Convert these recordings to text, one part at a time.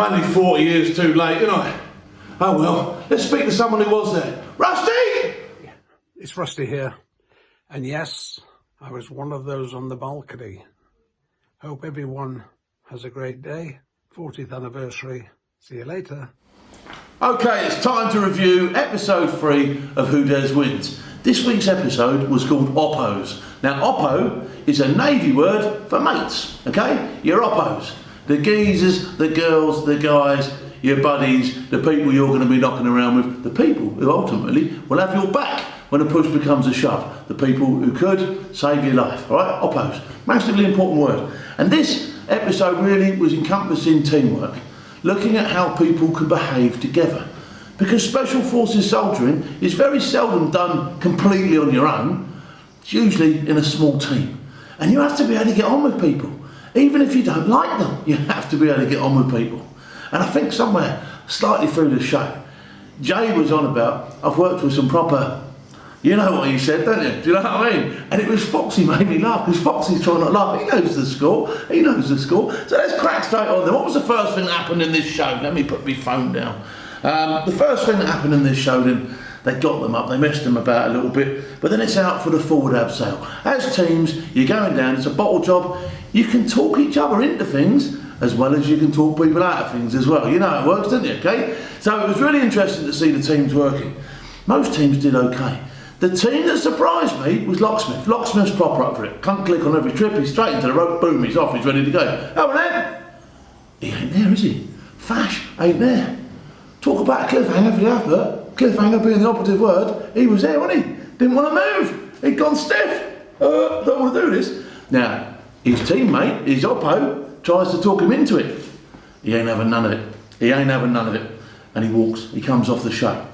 I'm only 40 years too late, aren't I? Oh well, let's speak to someone who was there. Rusty! It's Rusty here. And yes, I was one of those on the balcony. Hope everyone has a great day. 40th anniversary. See you later. Okay, it's time to review episode 3 of Who Dares Wins. This week's episode was called Oppos. Now, Oppo is a Navy word for mates, okay? Your Oppos. The geezers, the girls, the guys, your buddies, the people you're going to be knocking around with, the people who ultimately will have your back when a push becomes a shove. The people who could save your life, all right? Oppos, massively important word. And this episode really was encompassing teamwork, looking at how people could behave together. Because Special Forces soldiering is very seldom done completely on your own. It's usually in a small team. And you have to be able to get on with people. Even if you don't like them, you have to be able to get on with people. And I think somewhere, slightly through the show, Jay was on about, I've worked with some proper, you know what he said, don't you? Do you know what I mean? And it was Foxy made me laugh, because Foxy's trying not to laugh. He knows the score. He knows the score. So let's crack straight on then. What was the first thing that happened in this show? Let me put my phone down. The first thing that happened in this show, then, they got them up, they messed them about a little bit, but then it's out for the forward abseil. As teams, you're going down, it's a bottle job. You can talk each other into things, as well as you can talk people out of things as well. You know how it works, don't you, okay? So it was really interesting to see the teams working. Most teams did okay. The team that surprised me was Locksmith. Locksmith's proper up for it. Can't click on every trip, he's straight into the rope, boom, he's off, he's ready to go. Oh, and then, he ain't there, is he? Fash ain't there. Talk about a cliffhanger for the advert. Cliffhanger being the operative word, he was there, wasn't he? Didn't want to move. He'd gone stiff. Don't want to do this. Now, his teammate, his Oppo, tries to talk him into it. He ain't having none of it. He ain't having none of it. And he walks, he comes off the show.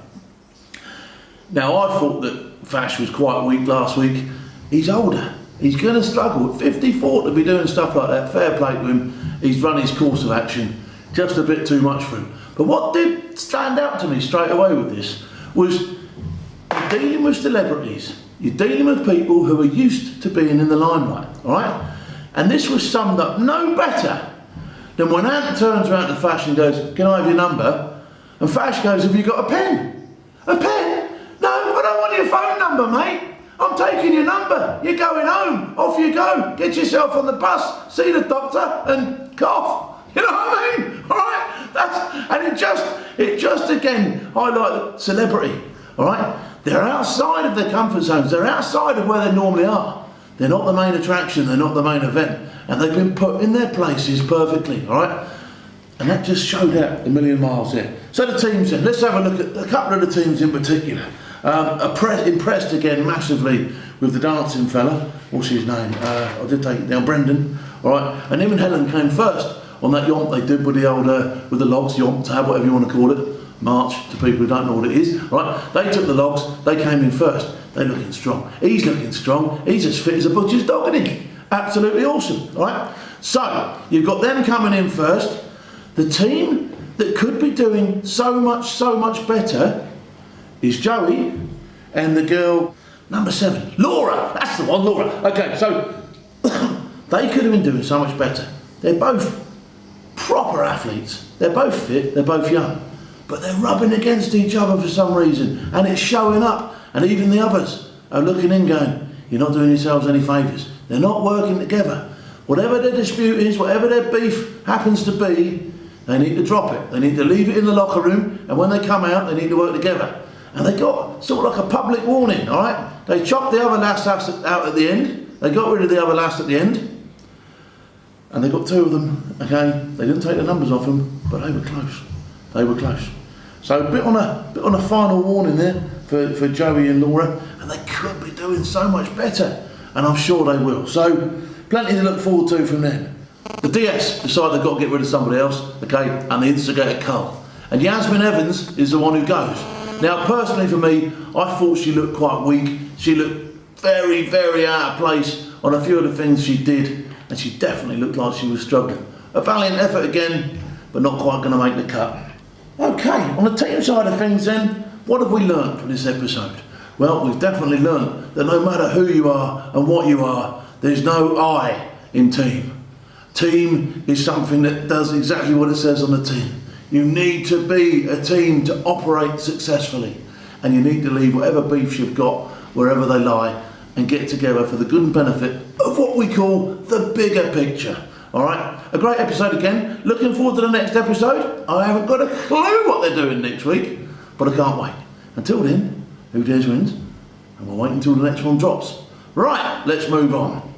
Now, I thought that Fash was quite weak last week. He's older. He's going to struggle. At 54 to be doing stuff like that, fair play to him. He's run his course of action. Just a bit too much for him. But what did stand out to me straight away with this was you're dealing with celebrities. You're dealing with people who are used to being in the limelight, all right? And this was summed up no better than when Ant turns around to Fash and goes, "Can I have your number?" And Fash goes, "Have you got a pen?" "A pen? No, I don't want your phone number, mate. I'm taking your number. You're going home. Off you go. Get yourself on the bus, see the doctor, and cough." You know what I mean? All right? And it just again highlighted celebrity. All right? They're outside of their comfort zones. They're outside of where they normally are. They're not the main attraction. They're not the main event. And they've been put in their places perfectly. All right? And that just showed out a million miles there. So the teams then. Let's have a look at a couple of the teams in particular. Impressed again massively with the dancing fella. What's his name? I did take it down. Brendan. All right? And him and Helen came first on that yomp they did with the old, with the logs, yomp, tab, whatever you want to call it. March, to people who don't know what it is, right? They took the logs, they came in first. They're looking strong. He's looking strong. He's as fit as a butcher's dog, isn't he? Absolutely awesome, all right? So, you've got them coming in first. The team that could be doing so much better is Joey and the girl, number 7, Laura. That's the one, Laura. Okay, so they could have been doing so much better. They're both proper athletes. They're both fit, they're both young. But they're rubbing against each other for some reason. And it's showing up. And even the others are looking in going, you're not doing yourselves any favours. They're not working together. Whatever their dispute is, whatever their beef happens to be, they need to drop it. They need to leave it in the locker room. And when they come out, they need to work together. And they got sort of like a public warning, all right? They chopped the other lass out at the end. They got rid of the other lass at the end. And they got 2 of them, okay? They didn't take the numbers off them, but they were close. They were close. So a bit on a final warning there for Joey and Laura, and they could be doing so much better, and I'm sure they will. So plenty to look forward to from them. The DS decide they've got to get rid of somebody else, okay? And they instigate Carl. And Yasmin Evans is the one who goes. Now, personally for me, I thought she looked quite weak. She looked very out of place on a few of the things she did. And she definitely looked like she was struggling. A valiant effort again, but not quite going to make the cut. Okay, on the team side of things then, what have we learned from this episode? Well, we've definitely learned that no matter who you are and what you are, there's no I in team. Team is something that does exactly what it says on the tin. You need to be a team to operate successfully, and you need to leave whatever beefs you've got wherever they lie and get together for the good and benefit of what we call the bigger picture. Alright, a great episode again. Looking forward to the next episode. I haven't got a clue what they're doing next week, but I can't wait. Until then, who dares wins? And we'll wait until the next one drops. Right, let's move on.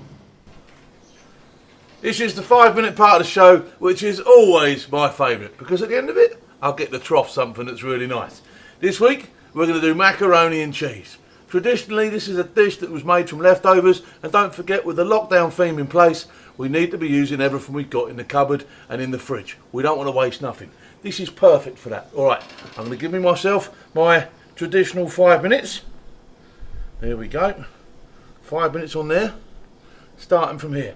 This is the 5-minute part of the show, which is always my favourite, because at the end of it, I'll get to trough something that's really nice. This week, we're going to do macaroni and cheese. Traditionally, this is a dish that was made from leftovers, and don't forget, with the lockdown theme in place, we need to be using everything we've got in the cupboard and in the fridge. We don't want to waste nothing. This is perfect for that. Alright, I'm going to give myself my traditional 5 minutes. There we go. 5 minutes on there, starting from here.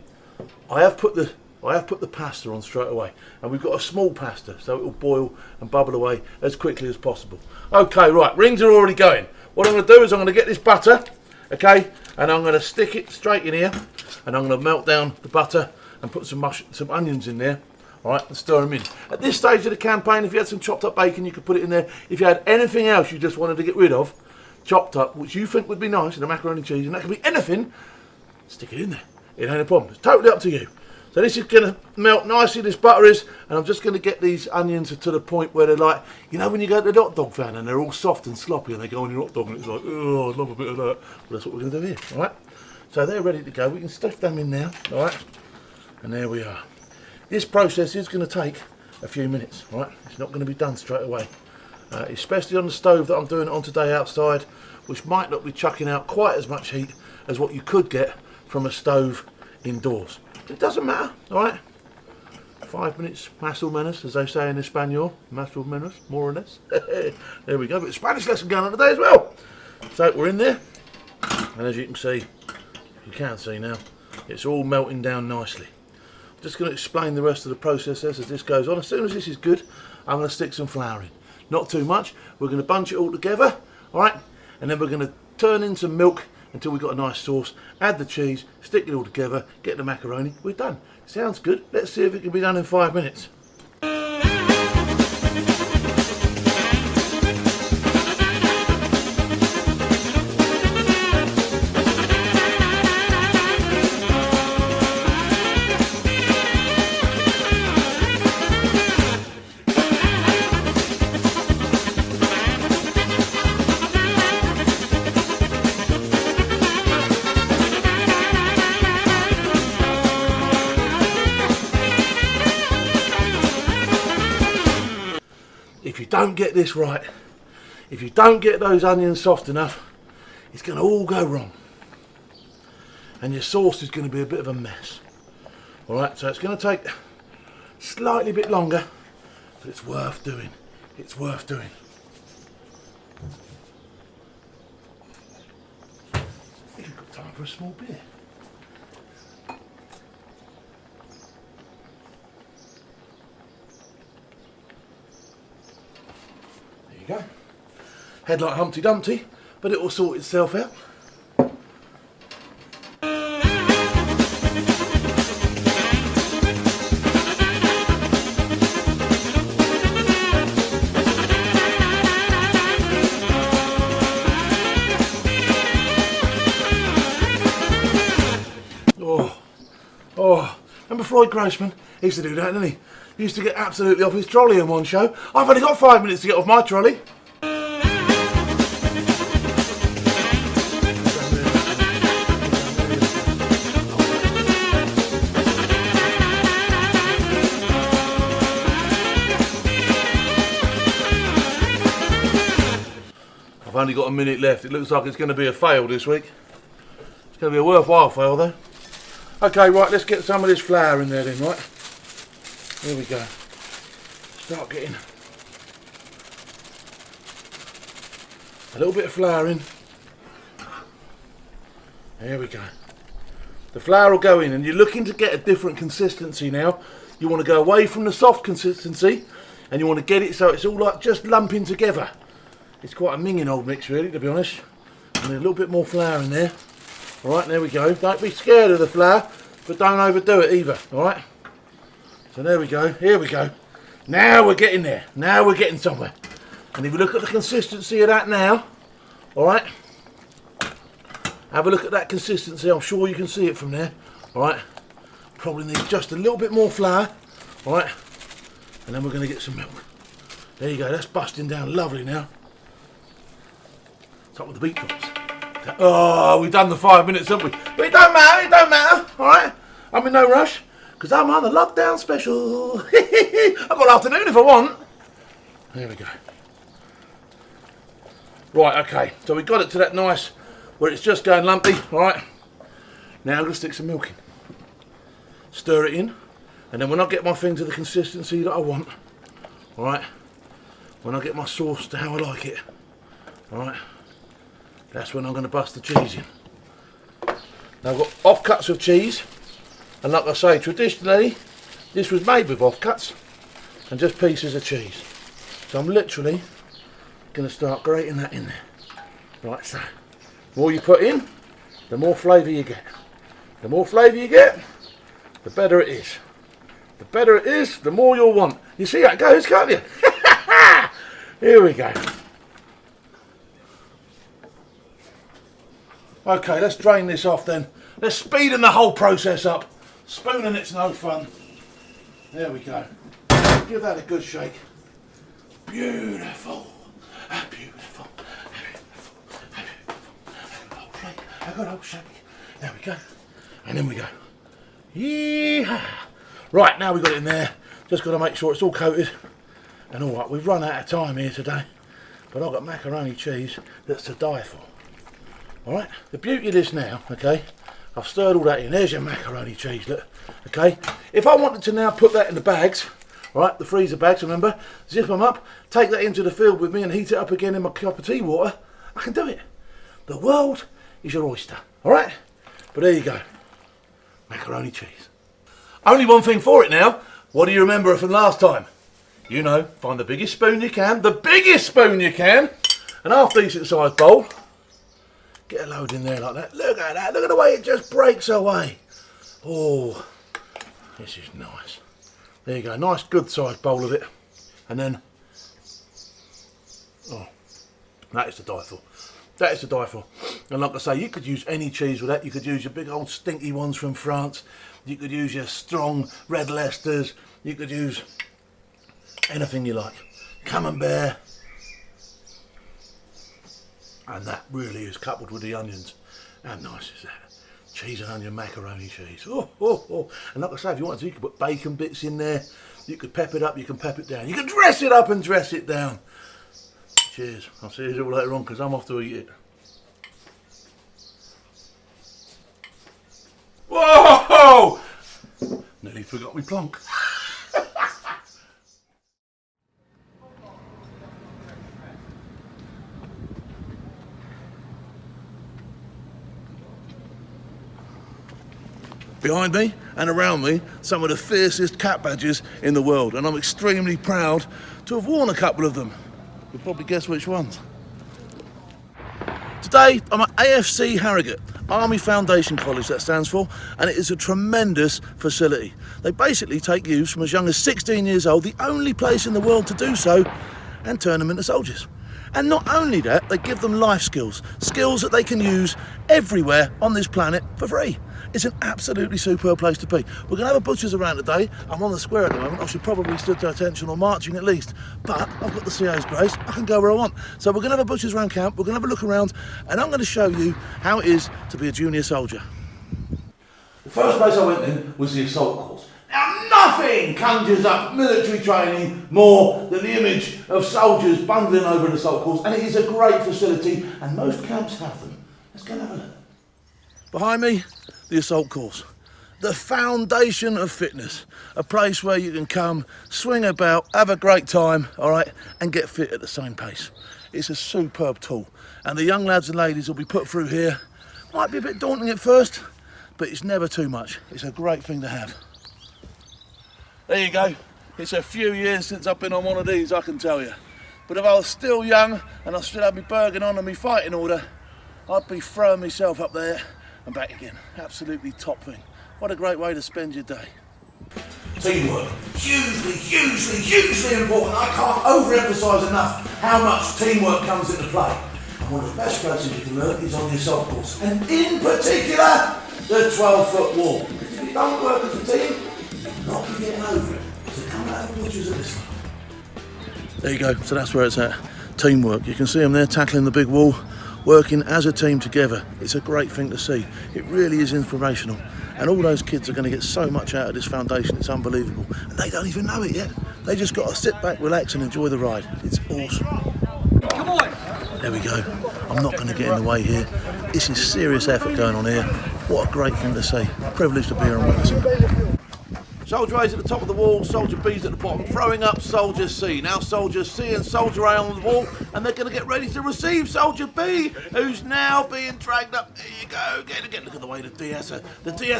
I have put the pasta on straight away, and we've got a small pasta, so it will boil and bubble away as quickly as possible. Okay, right, rings are already going. What I'm going to do is I'm going to get this butter, okay, and I'm going to stick it straight in here, and I'm going to melt down the butter and put some onions in there, all right, and stir them in. At this stage of the campaign, if you had some chopped up bacon, you could put it in there. If you had anything else you just wanted to get rid of, chopped up, which you think would be nice in a macaroni and cheese, and that could be anything, stick it in there. It ain't a problem. It's totally up to you. So this is going to melt nicely, this butter is, and I'm just going to get these onions to the point where they're like, you know when you go to the hot dog fan and they're all soft and sloppy and they go on your hot dog and it's like, oh, I'd love a bit of that. Well, that's what we're going to do here, all right? So they're ready to go. We can stuff them in now, all right? And there we are. This process is going to take a few minutes, all right? It's not going to be done straight away, especially on the stove that I'm doing it on today outside, which might not be chucking out quite as much heat as what you could get from a stove indoors. It doesn't matter, alright? 5 minutes, más o menos, as they say in Espanol. Más o menos, more or less. There we go, but Spanish lesson going on today as well. So we're in there, and as you can see, now, it's all melting down nicely. I'm just going to explain the rest of the process as this goes on. As soon as this is good, I'm going to stick some flour in. Not too much. We're going to bunch it all together, alright? And then we're going to turn in some milk until we've got a nice sauce, add the cheese, stick it all together, get the macaroni, we're done. Sounds good. Let's see if it can be done in 5 minutes. If you don't get this right, if you don't get those onions soft enough, it's going to all go wrong. And your sauce is going to be a bit of a mess. Alright, so it's going to take slightly bit longer, but it's worth doing. It's worth doing. I think I've got time for a small beer. Go. Head like Humpty Dumpty, but it will sort itself out. Oh, remember Floyd Grossman? He used to do that, didn't he? He used to get absolutely off his trolley in one show. I've only got 5 minutes to get off my trolley. I've only got a minute left. It looks like it's going to be a fail this week. It's going to be a worthwhile fail though. Okay, right, let's get some of this flour in there then, right? Here we go. Start getting a little bit of flour in. There we go. The flour will go in, and you're looking to get a different consistency now. You want to go away from the soft consistency, and you want to get it so it's all like just lumping together. It's quite a minging old mix really, to be honest. And a little bit more flour in there. Alright, there we go. Don't be scared of the flour, but don't overdo it either, alright? So there we go, here we go. Now we're getting there, now we're getting somewhere. And if you look at the consistency of that now, all right, have a look at that consistency, I'm sure you can see it from there, all right. Probably need just a little bit more flour, all right, and then we're going to get some milk. There you go, that's busting down lovely now. Top of the beet drops. Oh, we've done the 5 minutes, haven't we? But it don't matter, all right? I'm in no rush, because I'm on the lockdown special. I've got afternoon if I want. There we go. Right, okay, so we got it to that nice, where it's just going lumpy, all right? Now I'm going to stick some milk in. Stir it in, and then when I get my thing to the consistency that I want, all right, when I get my sauce to how I like it, all right, that's when I'm going to bust the cheese in. Now I've got offcuts of cheese, and like I say, traditionally this was made with offcuts and just pieces of cheese. So I'm literally going to start grating that in there. Right, so the more you put in, the more flavour you get. The more flavour you get, the better it is. The better it is, the more you'll want. You see how it goes, can't you? Here we go. Okay, let's drain this off then. Let's speeden the whole process up. Spooning it's no fun. There we go. Give that a good shake. Beautiful. Beautiful. A good old shake. There we go. And then we go. Yeehaw. Right, now we've got it in there. Just got to make sure it's all coated. And all right, we've run out of time here today. But I've got macaroni cheese that's to die for. Alright, the beauty of this now, okay, I've stirred all that in. There's your macaroni cheese, look. Okay, if I wanted to now put that in the bags, right, the freezer bags, remember, zip them up, take that into the field with me and heat it up again in my cup of tea water, I can do it. The world is your oyster, alright? But there you go, macaroni cheese. Only one thing for it now. What do you remember from last time? You know, find the biggest spoon you can, and half decent sized bowl. Get a load in there like that. Look at that. Look at the way it just breaks away. Oh, this is nice. There you go. Nice good sized bowl of it. And then, oh, that is to die for. That is to die for. And like I say, you could use any cheese with that. You could use your big old stinky ones from France. You could use your strong red Leicesters. You could use anything you like. Camembert. And that really is coupled with the onions. How nice is that? Cheese and onion macaroni cheese. Oh, oh, oh. And like I say, if you wanted to, you could put bacon bits in there. You could pep it up, you can pep it down. You can dress it up and dress it down. Cheers. I'll see you all later on because I'm off to eat it. Whoa! Nearly forgot me plonk. Behind me and around me, some of the fiercest cat badgers in the world, and I'm extremely proud to have worn a couple of them. You'll probably guess which ones. Today, I'm at AFC Harrogate, Army Foundation College that stands for, and it is a tremendous facility. They basically take youths from as young as 16 years old, the only place in the world to do so, and turn them into soldiers. And not only that, they give them life skills, skills that they can use everywhere on this planet for free. It's an absolutely superb place to be. We're going to have a butcher's around today. I'm on the square at the moment. I should probably stood to attention or marching at least. But I've got the CA's grace. I can go where I want. So we're going to have a butcher's around camp. We're going to have a look around. And I'm going to show you how it is to be a junior soldier. The first place I went in was the assault course. Now nothing conjures up military training more than the image of soldiers bundling over an assault course. And it is a great facility. And most camps have them. Let's go and have a look. Behind me, the assault course, the foundation of fitness, a place where you can come, swing about, have a great time, all right, and get fit at the same pace. It's a superb tool, and the young lads and ladies will be put through here. Might be a bit daunting at first, but it's never too much. It's a great thing to have. There you go. It's a few years since I've been on one of these, I can tell you. But if I was still young and I still had my Bergen on and my fighting order, I'd be throwing myself up there and back again. Absolutely top thing. What a great way to spend your day. Teamwork. Hugely important. I can't overemphasise enough how much teamwork comes into play. And one of the best places you can learn is on the assault course. And in particular, the 12-foot wall. Because if you don't work as a team, you'll not be getting over it. So come out and watch us at this one. There you go, so that's where it's at. Teamwork. You can see them there tackling the big wall, working as a team together. It's a great thing to see. It really is inspirational. And all those kids are going to get so much out of this foundation, it's unbelievable. And they don't even know it yet. They just got to sit back, relax and enjoy the ride. It's awesome. Come on! There we go. I'm not going to get in the way here. This is serious effort going on here. What a great thing to see. Privileged to be here and witness it. Soldier A's at the top of the wall, Soldier B's at the bottom, throwing up Soldier C. Now Soldier C and Soldier A on the wall, and they're going to get ready to receive Soldier B, who's now being dragged up. There you go, again, look at the way the DS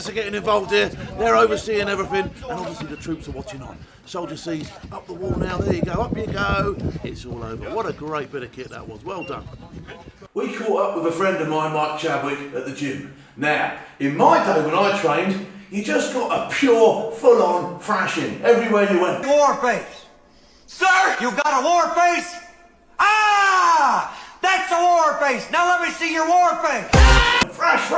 are getting involved here. They're overseeing everything, and obviously the troops are watching on. Soldier C's up the wall now, there you go, up you go. It's all over. What a great bit of kit that was, well done. We caught up with a friend of mine, Mike Chadwick, at the gym. Now, in my day when I trained, you just got a pure, full-on thrashing everywhere you went. War face! Sir, you got a war face? Ah! That's a war face! Now let me see your war face! Thrash,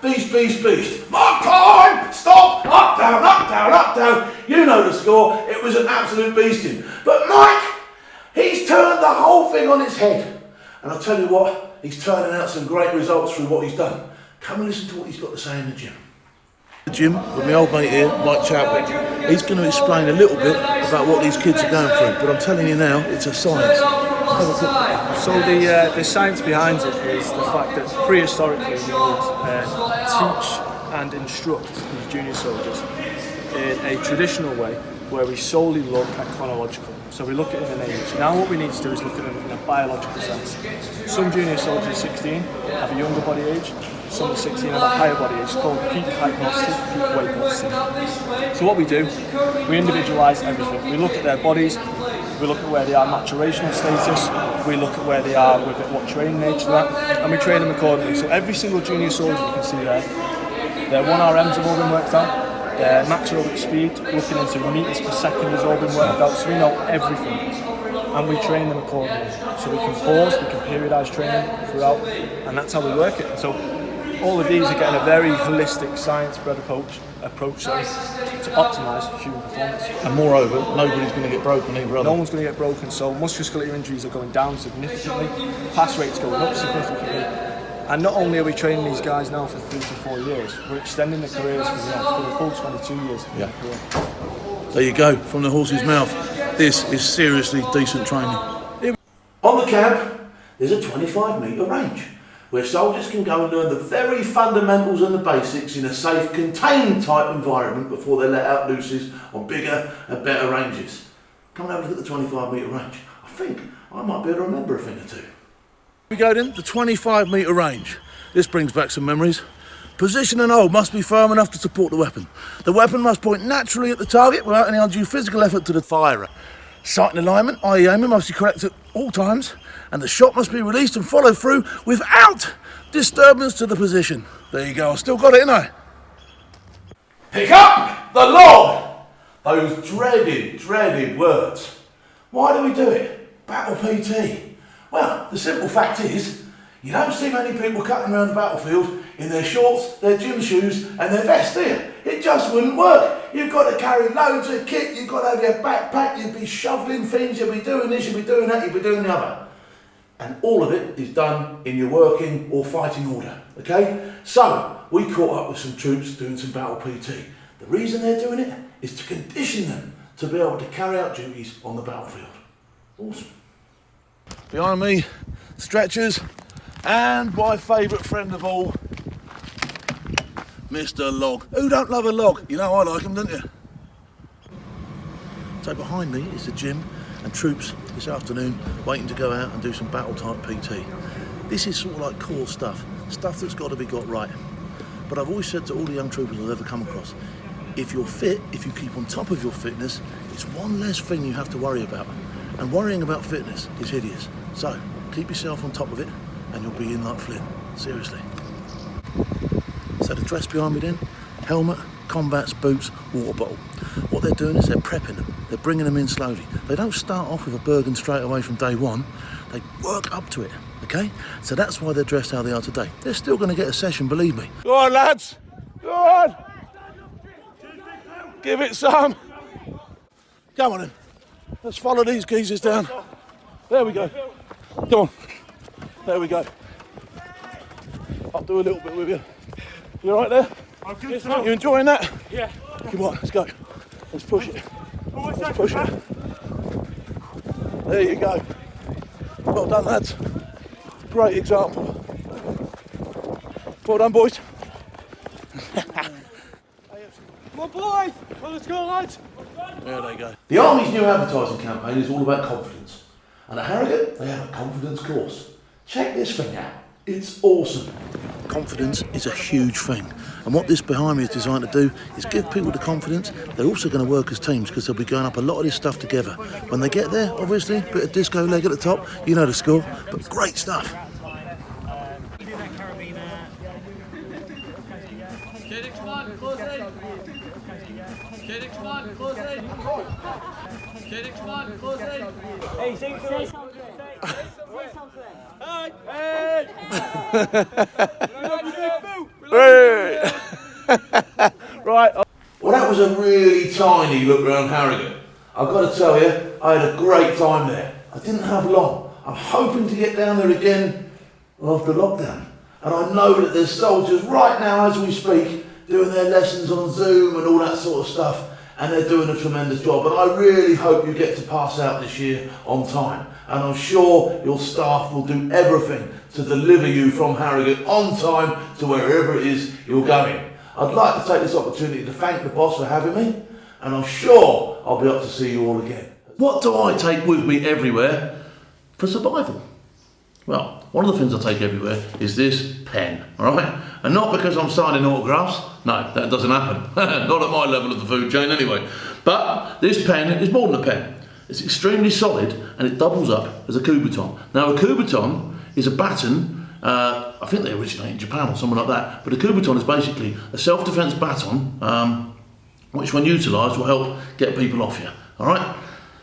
beast. Mark time! Stop! Up, down. You know the score. It was an absolute beasting. But Mike, he's turned the whole thing on its head. And I'll tell you what, he's turning out some great results through what he's done. Come and listen to what he's got to say in the gym. Gym with my old mate here, Mike Chadwick. He's going to explain a little bit about what these kids are going through, but I'm telling you now, it's a science. So the science behind it is the fact that prehistorically we would teach and instruct these junior soldiers in a traditional way where we solely look at chronological. So we look at it in an age. Now what we need to do is look at it in a biological sense. Some junior soldiers 16 have a younger body age, some 16 have a higher body age. It's called peak height velocity, peak weight velocity. So what we do, we individualise everything. We look at their bodies, we look at where they are maturational status, we look at where they are with what training age they're at, and we train them accordingly. So every single junior soldier you can see there, their 1RMs have all been worked out, their max aerobic speed, looking into metres per second has all been worked out, so we know everything. And we train them accordingly. So we can pause, we can periodise training throughout, and that's how we work it. So all of these are getting a very holistic, science-bred approach to optimise human performance. And moreover, nobody's going to get broken either. No one's going to get broken, so musculoskeletal injuries are going down significantly, pass rates going up significantly, and not only are we training these guys now for 3 to 4 years, we're extending the careers for the full 22 years of their career. There you go, from the horse's mouth. This is seriously decent training. On the camp, there's a 25-metre range, where soldiers can go and learn the very fundamentals and the basics in a safe, contained type environment before they're let out looses on bigger and better ranges. Come and have a look at the 25-metre range. I think I might be able to remember a thing or two. We go then, the 25-metre range. This brings back some memories. Position and hold must be firm enough to support the weapon. The weapon must point naturally at the target without any undue physical effort to the firer. Sight and alignment, i.e. aiming, must be correct at all times, and the shot must be released and followed through without disturbance to the position. There you go, I still got it, ain't I? Pick up the log! Those dreaded words. Why do we do it? Battle PT. Well, the simple fact is, you don't see many people cutting around the battlefield in their shorts, their gym shoes and their vest, do you? It just wouldn't work. You've got to carry loads of kit, you've got to have your backpack, you'd be shoveling things, you'd be doing this, you'd be doing that, you'd be doing the other. And all of it is done in your working or fighting order, okay? So, we caught up with some troops doing some battle PT. The reason they're doing it is to condition them to be able to carry out duties on the battlefield. Awesome. Behind me, stretchers, and my favourite friend of all, Mr. Log. Who don't love a log? You know I like them, don't you? So behind me is the gym and troops this afternoon waiting to go out and do some battle type PT. This is sort of like core stuff that's got to be got right. But I've always said to all the young troopers I've ever come across, if you're fit, if you keep on top of your fitness, it's one less thing you have to worry about. And worrying about fitness is hideous. So keep yourself on top of it and you'll be in like Flynn. Seriously. So the dress behind me then, helmet, combats, boots, water bottle. What what they're doing is they're prepping them. They're bringing them in slowly. They don't start off with a Bergen straight away from day one. They work up to it, okay? So that's why they're dressed how they are today. They're still going to get a session, believe me. Go on, lads. Go on. Give it some. Come on then. Let's follow these geezers down. There we go. Come on. There we go. I'll do a little bit with you. You all right there? I'm good. You enjoying that? Yeah. Come on, let's go. Let's push it. Let's push it. There you go. Well done, lads. Great example. Well done, boys. My boys! Well, let's go, lads. There they go. The Army's new advertising campaign is all about confidence. And at Harrogate, they have a confidence course. Check this thing out. It's awesome. Confidence is a huge thing. And what this behind me is designed to do is give people the confidence. They're also going to work as teams because they'll be going up a lot of this stuff together. When they get there, obviously, bit of disco leg at the top, you know the score, but great stuff. Hey, say something. Hi. Hey! Right. Well, that was a really tiny look around Harrogate. I've got to tell you, I had a great time there. I didn't have long. I'm hoping to get down there again after lockdown. And I know that there's soldiers right now as we speak doing their lessons on Zoom and all that sort of stuff, and they're doing a tremendous job. And I really hope you get to pass out this year on time. And I'm sure your staff will do everything to deliver you from Harrogate on time to wherever it is you're going. I'd like to take this opportunity to thank the boss for having me, and I'm sure I'll be up to see you all again. What do I take with me everywhere for survival? Well, one of the things I take everywhere is this pen, all right? And not because I'm signing autographs. No, that doesn't happen. Not at my level of the food chain anyway. But this pen is more than a pen. It's extremely solid and it doubles up as a Kubotan. Now a Kubotan is a baton, I think they originate in Japan or something like that, but a Kubotan is basically a self-defense baton which when utilised will help get people off you, all right?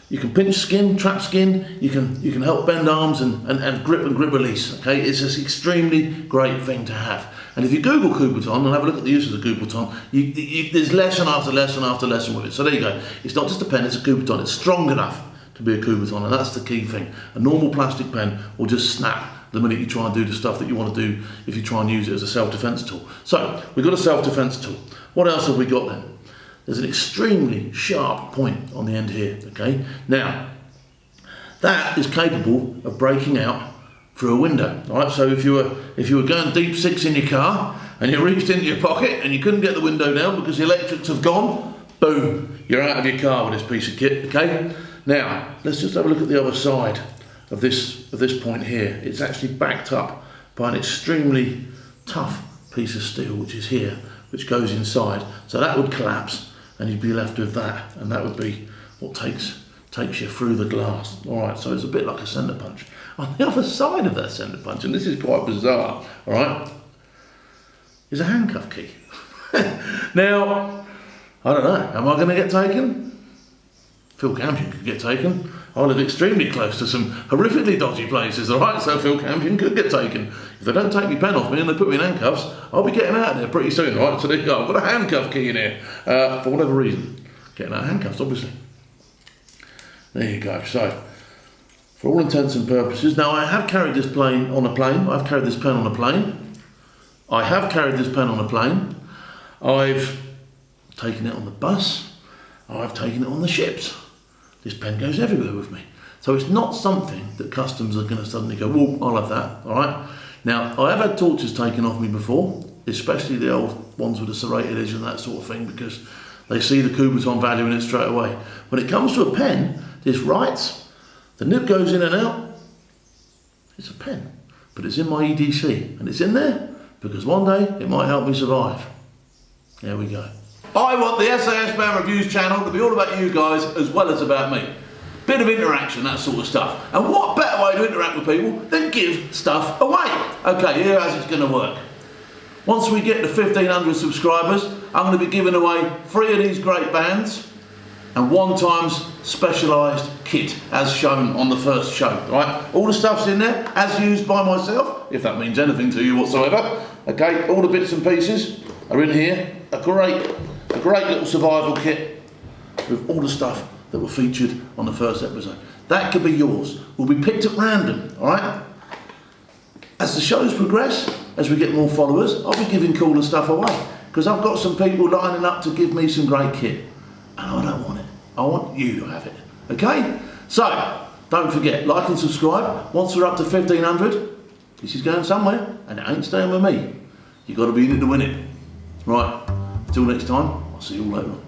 You can pinch skin, trap skin, you can help bend arms and grip release, okay? It's an extremely great thing to have. And if you Google Kubotan and have a look at the uses of Kubotan, there's lesson after lesson after lesson with it. So there you go. It's not just a pen, it's a Kubotan. It's strong enough to be a Kubotan, and that's the key thing. A normal plastic pen will just snap the minute you try and do the stuff that you want to do if you try and use it as a self-defense tool. So, we've got a self-defense tool. What else have we got then? There's an extremely sharp point on the end here, okay? Now, that is capable of breaking out through a window, all right? So if you were going deep six in your car and you reached into your pocket and you couldn't get the window down because the electrics have gone, boom, you're out of your car with this piece of kit, okay? Now, let's just have a look at the other side of this point here. It's actually backed up by an extremely tough piece of steel, which is here, which goes inside. So that would collapse and you'd be left with that, and that would be what takes you through the glass. All right, so it's a bit like a centre punch. On the other side of that centre punch, and this is quite bizarre, all right, is a handcuff key. Now, I don't know, am I going to get taken? Phil Campion could get taken. I live extremely close to some horrifically dodgy places, all right, so Phil Campion could get taken. If they don't take my pen off me and they put me in handcuffs, I'll be getting out of there pretty soon, all right? So there you go, I've got a handcuff key in here, for whatever reason. Getting out of handcuffs, obviously. There you go, so, for all intents and purposes, now I have carried this pen on a plane, I've carried this pen on a plane, I've taken it on the bus, I've taken it on the ships. This pen goes everywhere with me. So it's not something that customs are going to suddenly go, well, I'll have that, all right? Now, I have had torches taken off me before, especially the old ones with the serrated edge and that sort of thing, because they see the Kubotan value in it straight away. When it comes to a pen, this writes, the nib goes in and out, it's a pen, but it's in my EDC, and it's in there because one day it might help me survive. There we go. I want the S.A.S. Man Reviews channel to be all about you guys as well as about me. Bit of interaction, that sort of stuff. And what better way to interact with people than give stuff away? Okay, here as it's going to work. Once we get to 1,500 subscribers, I'm going to be giving away 3 of these great bands and 1 times specialised kit, as shown on the first show, right? All the stuff's in there, as used by myself, if that means anything to you whatsoever. Okay, all the bits and pieces are in here. A great little survival kit with all the stuff that were featured on the first episode. That could be yours. Will be picked at random, all right? As the shows progress, as we get more followers, I'll be giving cooler stuff away, because I've got some people lining up to give me some great kit, and I don't want it. I want you to have it, okay? So, don't forget, like and subscribe. Once we're up to 1,500, this is going somewhere, and it ain't staying with me. You've got to be in it to win it. Right, until next time, I'll see you all later.